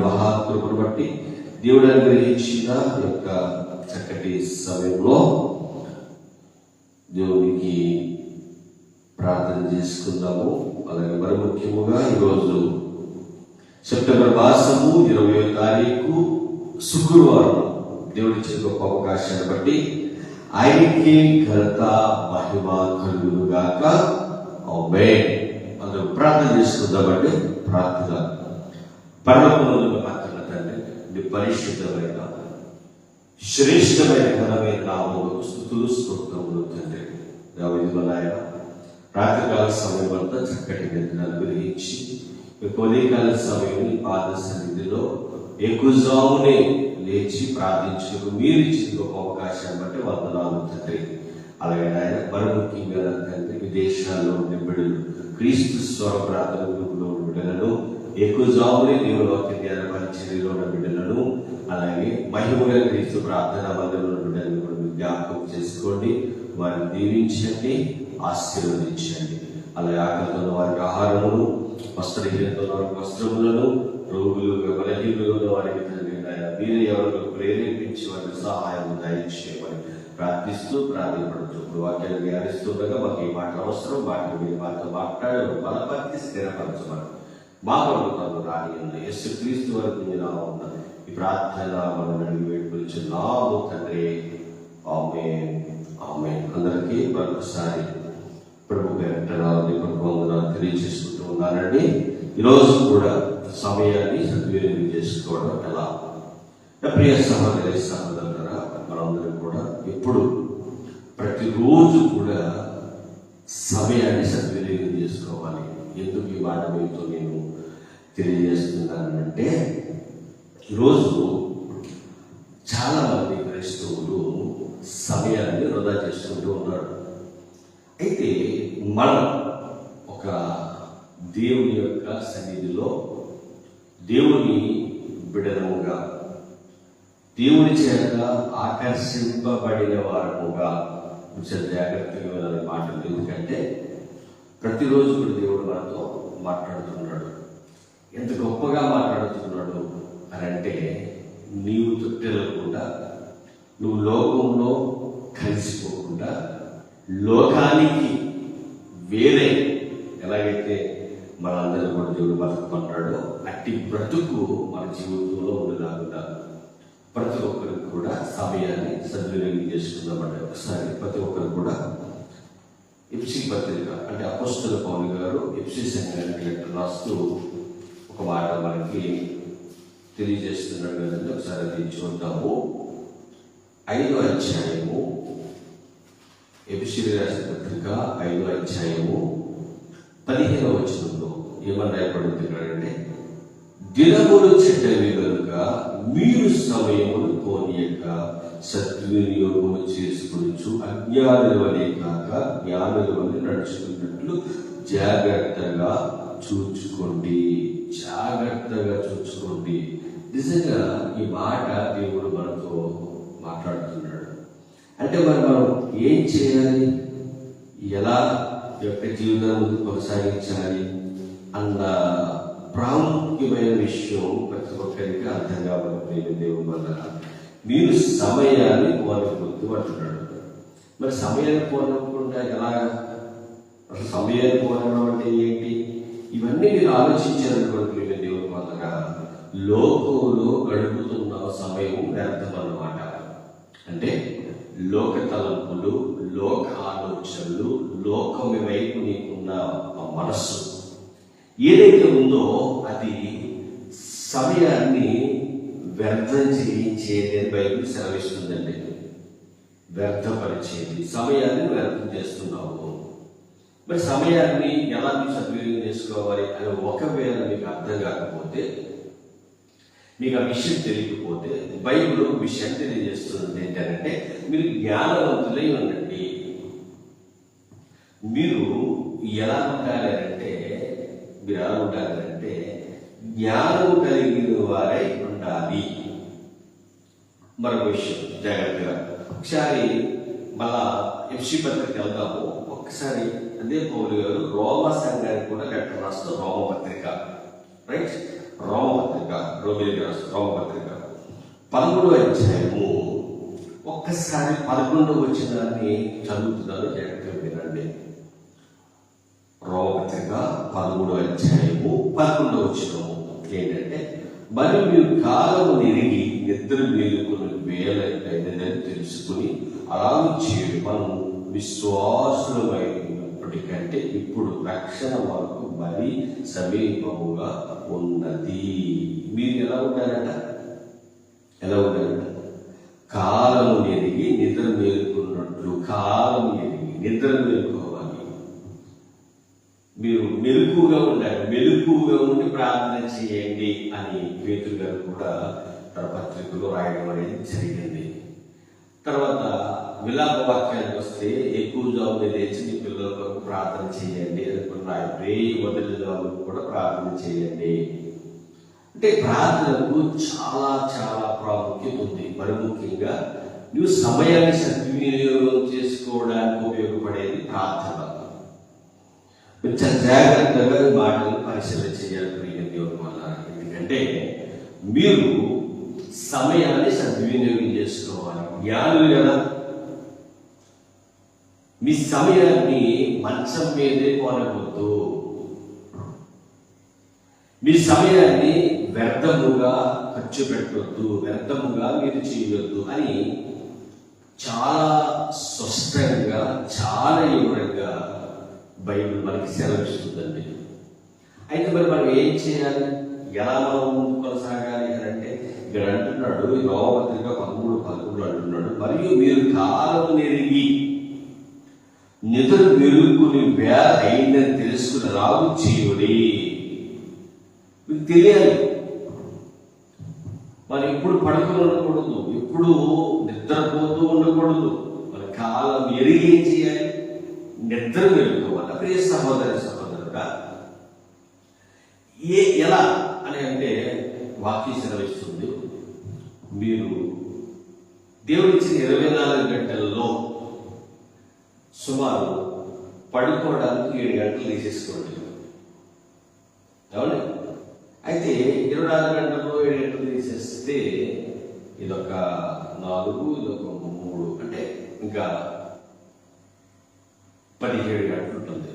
మహాకృపను బట్టి దేవుడు అనుగ్రహించిన యొక్క చక్కటి సమయంలో దేవునికి ప్రార్థన చేసుకుందాము. అలాగే మరి ముఖ్యముగా ఈరోజు సెప్టెంబర్ మాసము 20వ తారీఖు శుక్రవారం దేవుడి ఇచ్చిన గొప్ప అవకాశాన్ని బట్టి ఆయనకి ఘనత మహిమ కలుగునుగాక. ఆమేన్. అందరూ ప్రార్థన చేసుకుందామండి. ప్రార్థన. పరలోకమందున్న మా కన్న తండ్రి, నీ పరిశుద్ధమైన శ్రేష్టమైన ఘనమైన నామములకు స్తుతులు స్తోత్రములు తండ్రి. దావీదు నాయన రాత్రికాల సమయం అంతా చక్కటి నిద్ర అనుగ్రహించి ఉదయకాల సమయం పాద సన్నిధిలో ఎక్కువజామునే లేచి ప్రార్థించు మీరు ఇచ్చిన గొప్ప అవకాశాన్ని బట్టి వందనాలు తండ్రి. అలాగే ఆయన మరి ముఖ్యంగా తండ్రి విదేశాల్లో ఉండే బిడ్డలు, క్రీస్తు స్వర ప్రార్థన గ్రూపులో ఉన్న బిడ్డలను, ఎక్కువజామునే దేవుడు వాక్య ధ్యాన పరిచర్యలో ఉన్న బిడ్డలను, అలాగే మహిమగా క్రీస్తు ప్రార్థనా మందిరంలో ఉన్న బిడ్డలను కూడా జ్ఞాపకం చేసుకోండి. వారిని దీవించండి, ఆశీర్వదించండి. అలాగే ఆకలితో వారికి ఆహారమును, వస్త్రహీనతో వారికి వస్త్రములను, రోగులుగా బలహీనులుగా ఉన్న వారికి తండ్రి మీరు ఎవరు ప్రేరేపించి వారికి సహాయం దయచేయమని ప్రార్థిస్తూ ప్రార్థించబడుతూ వాక్యాన్ని ధ్యానిస్తుండగా మాకు ఈ మాట అవసరం. వాటిని మీరు మాతో మాట్లాడి బలపరిచి స్థిరపరచమని మా ప్రభుత్వం రాని యేసుక్రీస్తు వరకు నేను ఉన్న ఈ ప్రార్థన మనం అడిగి వేడుకొచ్చున్నాము తండ్రి. ఆమేన్. ఆమేన్. అందరికీ మరొకసారి ప్రభు వందనాలు తెలియజేసుకుంటూ ఉన్నానండి. ఈరోజు కూడా సమయాన్ని సద్వినియోగం చేసుకోవడం ఎలా? ప్రియ సహోదరి సహోదరులారా, మనందరం కూడా ఎప్పుడు ప్రతిరోజు కూడా సమయాన్ని సద్వినియోగం చేసుకోవాలి. ఎందుకు ఈ మాట మీతో నేను తెలియజేస్తున్నానంటే, ఈరోజు చాలా మంది క్రైస్తవులు సమయాన్ని వృధా చేసుకుంటూ ఉన్నారు. అయితే మనం ఒక దేవుని యొక్క సన్నిధిలో దేవుని బిడనముగా, దేవుని చేత ఆకర్షింపబడిన వారముగా కొంచెం జాగ్రత్తగా వెళ్ళాలి మాటలు. ఎందుకంటే ప్రతిరోజు కూడా దేవుడు మనతో మాట్లాడుతున్నాడు. ఎంత గొప్పగా మాట్లాడుతున్నాడు అని అంటే, నీవు తొట్టెలకుండా, నువ్వు లోకంలో కలిసిపోకుండా, లోకానికి వేరే ఎలాగైతే మనందరూ కూడా దేవుడు బతుకుతున్నాడో అట్టి బ్రతుకు మన జీవితంలో ఉండేలాగా ప్రతి ఒక్కరికి కూడా సమయాన్ని సద్వినియోగం చేసుకుందామంటే, ఒకసారి ప్రతి ఒక్కరు కూడా ఎఫ్సీ పత్రిక అంటే అపోస్తలుల పౌలు గారు ఎఫ్సీ సంఘానికి లెటర్ రాస్తూ ఒక మాట మనకి తెలియజేస్తున్నాడు కదండి. ఒకసారి అది చూద్దాము. 5వ అధ్యాయము, ఎఫ్సీ రాసిన పత్రిక 5వ అధ్యాయము 15వ వచనంలో ఏమని రాయబడుతున్నాడంటే, దినములు చెడ్డవి కనుక మీరు సమయమును పోనీయక సద్వినియోగము చేసుకొనుచు అజ్ఞానుల వలె కాక జ్ఞానుల వలె నడుచుకున్నట్లు జాగ్రత్తగా చూచుకోండి. జాగ్రత్తగా చూచుకోండి. నిజంగా ఈ మాట దేవుడు మనతో మాట్లాడుతున్నాడు. అంటే మరి మనం ఏం చేయాలి, ఎలా యొక్క జీవితం ముందు కొనసాగించాలి అన్న ప్రాముఖ్యమైన విషయం ప్రతి ఒక్కరికి అర్థం కావాలి. దేవుని వల్ల మీరు సమయాన్ని పోనవద్దు అంటున్నాడు. మరి సమయాన్ని పోనకుండా ఎలాగా? అసలు సమయాన్ని పోనడం అంటే ఏంటి? ఇవన్నీ మీరు ఆలోచించారనుకోండి. దేవుని వల్లగా లోకంలో గడుపుతున్న సమయం వ్యర్థం అన్నమాట. అంటే లోక తలంపులు, లోక ఆలోచనలు, లోకం వైపు నీకున్న మనస్సు ఏదైతే ఉందో అది సమయాన్ని వ్యర్థం చేయించేది బైబిల్ సెలవిస్తుందండి. వ్యర్థపరిచేది, సమయాన్ని వ్యర్థం చేస్తున్నావు. మరి సమయాన్ని ఎలా సద్వినియోగం చేసుకోవాలి అని ఒకవేళ మీకు అర్థం కాకపోతే, మీకు ఆ విషయం తెలియకపోతే, బైబిల్ ఒక విషయం తెలియజేస్తుంది. ఏంటంటే మీరు జ్ఞానవంతులై ఉండండి. మీరు ఎలా ఉండాలంటే జ్ఞానం కలిగిన వారై ఉండాలి. మరొక విషయం జాగ్రత్తగా ఒకసారి మళ్ళా ఎఫ్సీ పత్రిక వెళ్దాము. ఒకసారి అదే పౌలు గారు రోమ సంఘానికి కూడా లెటర్ రాస్తూ రోమపత్రిక, రైట్, రోమపత్రిక, రోమిలికి రాస్తూ రోమపత్రిక 11వ అధ్యాయము ఒక్కసారి 11వ వచనాన్ని చదువుతున్నాను, జాగ్రత్తగా వినండి. రోమపత్రిక 13వ అధ్యాయము 11వ వచనము ఏంటంటే, మరి మీరు కాలము నెరిగి నిద్ర మేలుకుని వేలైందని తెలుసుకుని అలాగే చేయడం మనం విశ్వాసులమైనప్పటికంటే ఇప్పుడు రక్షణ వరకు మరి సమీపముగా ఉన్నది. మీరు ఎలా ఉంటారట? ఎలా ఉంటారట? కాలము ఎరిగి నిద్ర మేలుకున్నట్లు. కాలము ఎరిగి నిద్ర మేలుకోవాలి. మీరు మెలకుగా ఉండాలి. మెలకుగా ఉండి ప్రార్థన చేయండి అని పేతురు గారు కూడా తన పత్రికలో రాయడం అనేది జరిగింది. తర్వాత విలాప వాక్యానికి వస్తే ఎక్కువ జాబుని లేచి మీ పిల్లల కొరకు ప్రార్థన చేయండి అనుకున్నాయి. మొదటి జాబు కూడా ప్రార్థన చేయండి. అంటే ప్రార్థనకు చాలా చాలా ప్రాముఖ్యత ఉంది. మరి ముఖ్యంగా నువ్వు సమయాన్ని సద్వినియోగం చేసుకోవడానికి ఉపయోగపడేది ప్రార్థన. కొంచెం జాగ్రత్తగా మాటలు పరిశీలన చేయాలి దేవుని వల్ల. ఎందుకంటే మీరు సమయాన్ని సద్వినియోగం చేసుకోవాలి. జ్ఞానులు కదా, మీ సమయాన్ని మంచం మీదే పోనవద్దు. మీ సమయాన్ని వ్యర్థముగా ఖర్చు పెట్టవద్దు, వ్యర్థముగా మీరు చేయవద్దు అని చాలా స్పష్టంగా, చాలా వివరంగా బైబిల్ మనకి సెలవిస్తుందండి. అయితే మరి మనం ఏం చేయాలి? ఎలా మనం ముందు కొనసాగాలి అని అంటే ఇక్కడ అంటున్నాడు, రోమపత్రిక 13:11 అంటున్నాడు, మరియు మీరు కాలం నెరిగి నిద్ర మెలుకుని వేళ అయిందని తెలుసుకుని రాగు చేయుడి. మీకు తెలియాలి, మనం ఎప్పుడు పడుకుని ఉండకూడదు, ఎప్పుడు నిద్రపోతూ ఉండకూడదు. మన కాలం ఎరిగి ఏం చేయాలి? నిద్ర మెలుకోవాలి. ప్రియ సహోదరి సహోదరుగా ఎలా అని అంటే వాక్యం సెలవిస్తుంది, మీరు దేవుడిచ్చిన 24 గంటల్లో సుమారు పడుకోవడానికి 7 గంటలు తీసేసుకోండి. అవును, అయితే 24 గంటల్లో 7 గంటలు తీసేస్తే ఇదొక 4, ఇదొక 3, అంటే ఇంకా 17 గంటలు ఉంటుంది.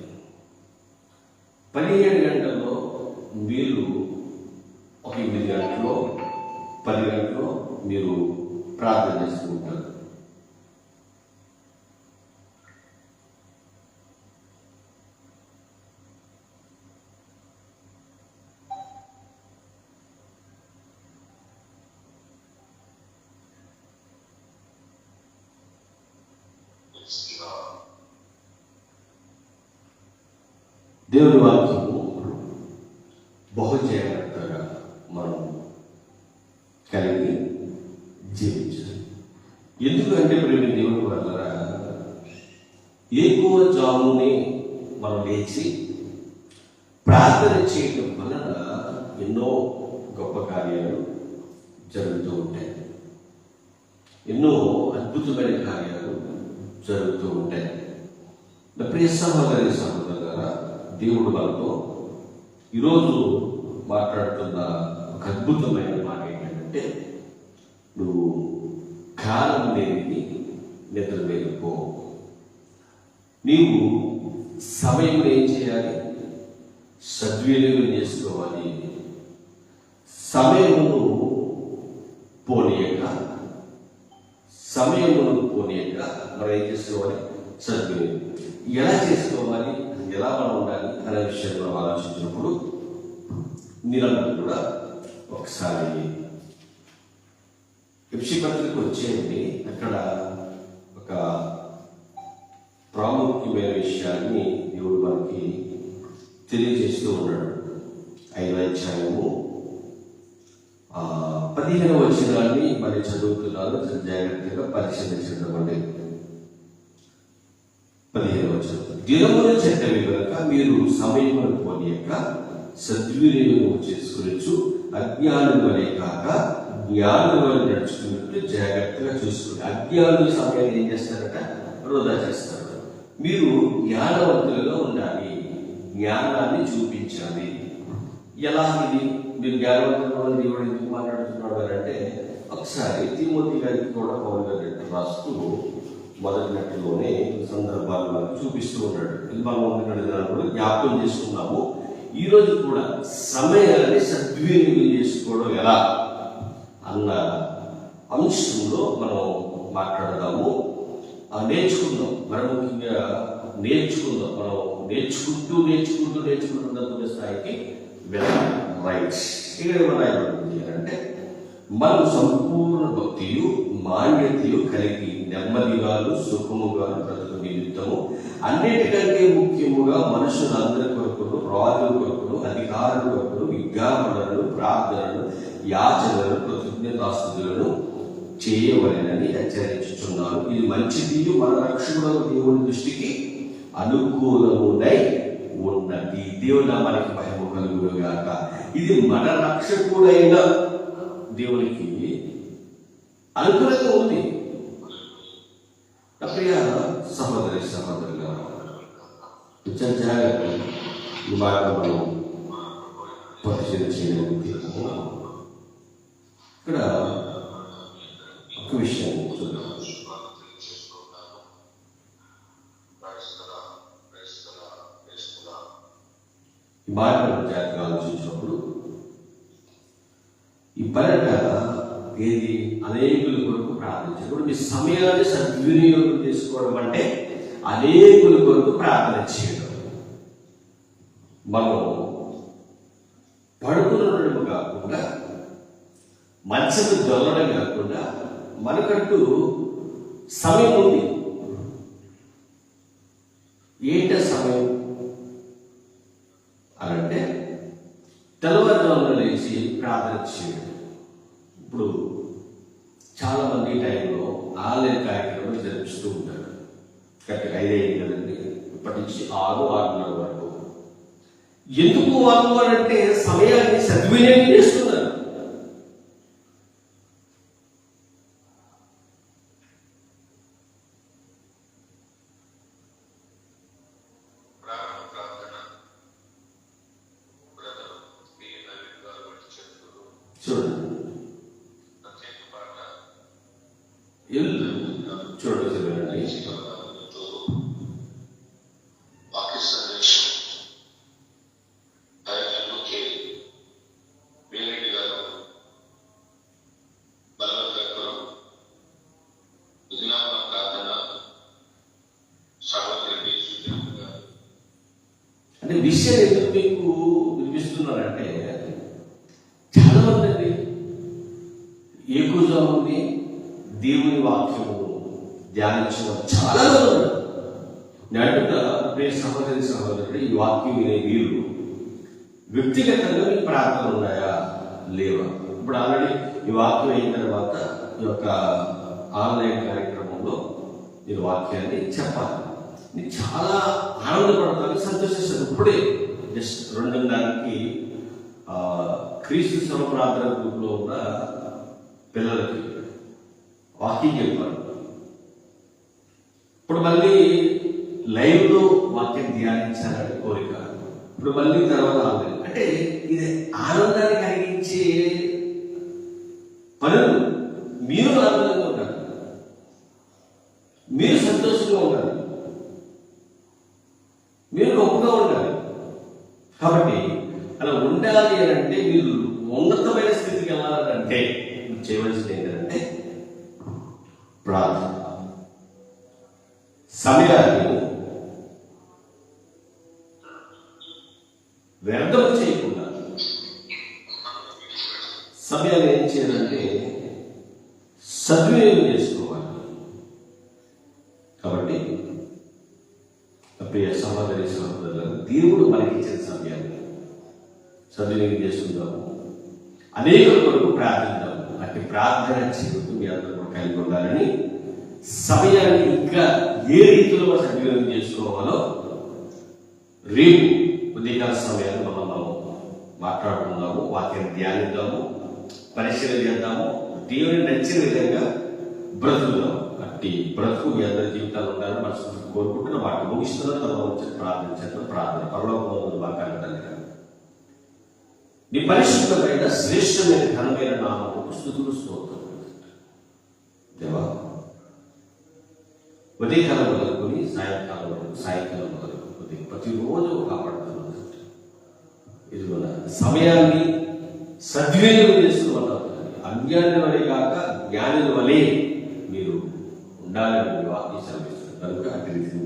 17 గంటల్లో మీరు ఒక 8 గంటలో 10 గంటలో మీరు ప్రార్థన చేసుకుంటారు. దేవుని వాక్యము బహు జాగ్రత్తగా మనం కలిగి జీవించాలి. ఎందుకంటే ప్రేమ దేవుని వల్ల ఎక్కువ జాముని మనం లేచి ప్రార్థన చేయడం వలన ఎన్నో గొప్ప కార్యాలు జరుగుతూ ఉంటాయి, ఎన్నో అద్భుతమైన కార్యాలు జరుగుతూ ఉంటాయి. ప్రియ సహోదరి సహోదరులారా, దేవుడు వాళ్ళతో ఈరోజు మాట్లాడుతున్న ఒక అద్భుతమైన మాట ఏంటంటే, నువ్వు కాలం లేని నిద్ర మేలుకో. నీవు సమయం ఏం చేయాలి? సద్వినియోగం చేసుకోవాలి. సమయమును పోనీయక మనం ఏం చేసుకోవాలి? సద్వినియోగం ఎలా చేసుకోవాలి, ఎలా మనం ఉండాలి అనే విషయంలో ఆలోచించినప్పుడు మీరందరూ కూడా ఒకసారి ఎఫెసీ పత్రికకు వచ్చేయండి. అక్కడ ఒక ప్రాముఖ్యమైన విషయాన్ని దేవుడు మనకి తెలియజేస్తూ ఉన్నాడు. 5వ అధ్యాయము 15వ వచనాన్ని మరి చదువుతున్నాను, జాగ్రత్తగా పరిశీలించండి. 15వ వచనం, దినములు చెడ్డవి కనుక మీరు సమయమును పోనీయక సద్వినియోగం చేసుకునొచ్చు, అజ్ఞానం వలె కాక జ్ఞానం వలె నడుచుకున్నట్టు జాగ్రత్తగా చూసుకుని. అజ్ఞానుల సమయాన్ని ఏం చేస్తారట? వృధా చేస్తారు. మీరు జ్ఞానవంతులుగా ఉండాలి, జ్ఞానాన్ని చూపించాలి. ఎలా ఇది మీరు జ్ఞానవంతులుగా దేవుడు ఎందుకు మాట్లాడుతున్నాడు అని అంటే, ఒకసారి తిమోతి గారికి కూడా పౌలు గారు రాస్తూ మొదటి నెట్లోనే సందర్భాలు మనకు చూపిస్తూ ఉన్నాడు. ఇది మనం కూడా జ్ఞాపకం చేసుకున్నాము. ఈ రోజు కూడా సమయాన్ని సద్వినియోగం చేసుకోవడం ఎలా అన్న అంశంలో మనం మాట్లాడదాము. నేర్చుకుందాం. మనం ముఖ్యంగా నేర్చుకుందాం. మనం నేర్చుకుంటున్న స్థాయికి వెళ్ళాలి. రైట్. ఇక్కడ ఏమన్నా అంటే, మనం సంపూర్ణ భక్తియు మాన్యతయు కలిగి నెమ్మదిగాను సుఖముగాను బ్రతుకు నిమిత్తము అన్నిటికంటే ముఖ్యముగా మనుషులందరి కొరకును, రాజుల కొరకును, అధికారుల కొరకును విజ్ఞాపనలను, ప్రార్థనలను, యాచనలను, కృతజ్ఞతాస్తుతులను చేయవలెనని హెచ్చరించుచున్నాను. ఇది మంచిది, మన రక్షకుడు దేవుని దృష్టికి అనుకూలమునై ఉన్నది. దేవుని మనకి మహిమ కలుగునుగాక. ఇది మన రక్షకుడైన దేవునికి అనుకూలంగా ఉంది. ప్రియ సహోదరి సహోదరుల, జాగ్రత్త ఈ మాట మనం పరిశీలన చేయడానికి ఇక్కడ ఒక విషయం చూద్దాం. ఈ మాట జాగ్రత్తగా ఆలోచించినప్పుడు ఈ పర్యట ఏది అనేకుల కొరకు ప్రార్థించడం, మీ సమయాన్ని సద్వినియోగం చేసుకోవడం అంటే అనేకుల కొరకు ప్రార్థన చేయడం. మనం పడుకున్నడం కాకుండా, మంచము దొరలడం కాకుండా మనకంటూ సమయం ఉంది. ఏంట సమయం అనంటే తెల్లవారుజామున లేచి ప్రార్థన చేయడం. ఇప్పుడు చాలా మంది టైంలో ఆన్లైన్ కార్యక్రమాలు జరిపిస్తూ ఉంటారు. కరెక్ట్గా 5 అయింది కదండి, ఇప్పటి నుంచి 6-6:30 వరకు. ఎందుకు వాళ్ళు అంటే సమయాన్ని సద్వినియోగం చేస్తున్నారు. చూడండి అంటే విషయం ఎందుకు మీకు వినిపిస్తున్నారంటే, చాలా మంది అండి ఏకూజాముని దేవుని వాక్యము ధ్యానించిన చాలా మంది. నేను అంటున్నా, ప్రియ సహోదరి సహోదరుడు, ఈ వాక్యం వినే వీరు వ్యక్తిగతంగా మీకు ప్రార్థనలు ఉన్నాయా లేవా? ఇప్పుడు ఆల్రెడీ ఈ వాక్యం అయిన తర్వాత ఈ యొక్క ఆన్లైన్ కార్యక్రమంలో నేను వాక్యాన్ని చెప్పాలి. నేను చాలా ఆనందపడతాను, సంతోషిస్తాను. ఇప్పుడే జస్ట్ 2:30కి క్రీస్తు సభ ప్రార్థన గ్రూప్లో ఉన్న పిల్లలకి వాక్యం చెప్పాను. ఇప్పుడు మళ్ళీ లైవ్లో వాక్యం ధ్యానించాలని కోరిక. ఇప్పుడు మళ్ళీ తర్వాత ఆన్లైన్. అంటే ఇది ఆనందాన్ని కలిగించే పనులు. మీరు ఆనందంగా ఉండాలి, మీరు సంతోషంగా ఉండాలి, మీరు గొప్పగా ఉండాలి. కాబట్టి అలా ఉండాలి అని అంటే, మీరు ఉన్నతమైన స్థితికి వెళ్ళాలంటే మీరు చేయవలసింది ఏంటంటే ప్రార్థన. సమయాన్ని వ్యర్థం చేయకుండా సమయాన్ని ఏం చేయాలంటే సద్వినియోగం చేసుకోవాలి. కాబట్టి ప్రియ సహోదరి సహోదరులకు, దేవుడు మనకి ఇచ్చిన సమయాన్ని సద్వినియోగం చేసుకుందాము. అనేకుల కొరకు ప్రార్థిద్దాము. అట్టి ప్రార్థన జీవితం మీ అందరూ కలిగి ఉండాలని, సమయాన్ని ఇంకా ఏ రీతిలో సద్వినియోగం చేసుకోవాలో రేపు ఉదయకాల సమయాన్ని మనం మాట్లాడుకుందాము. వాక్యాన్ని ధ్యానిద్దాము, పరిశీలన చేద్దాము, దేవుని నచ్చిన విధంగా బ్రతుకుదాము. అట్టి బ్రతుకు మీ అందరి జీవితాలు ఉండాలని మనసు కోరుకుంటున్న వాటిని ముగిస్తున్న తమ ప్రార్థించడం ప్రార్థన పరలోకమందు వాకాలు తండ్రి నీ పరిశుద్ధమైన శ్రేష్టమైన ఘనమైన నామముకు స్తుతులు స్తోత్రములు దేవా. ఉదయకాలం మొదలుకొని సాయంకాలం మొదలుకొని ప్రతిరోజు కాపాడుతున్నాను. ఇది సమయాన్ని సద్వినియోగం చేసుకున్న అజ్ఞానుల వలె కాక జ్ఞానుల వలె మీరు ఉండాలని వాక్యం సెలవిస్తున్నారు కనుక అటు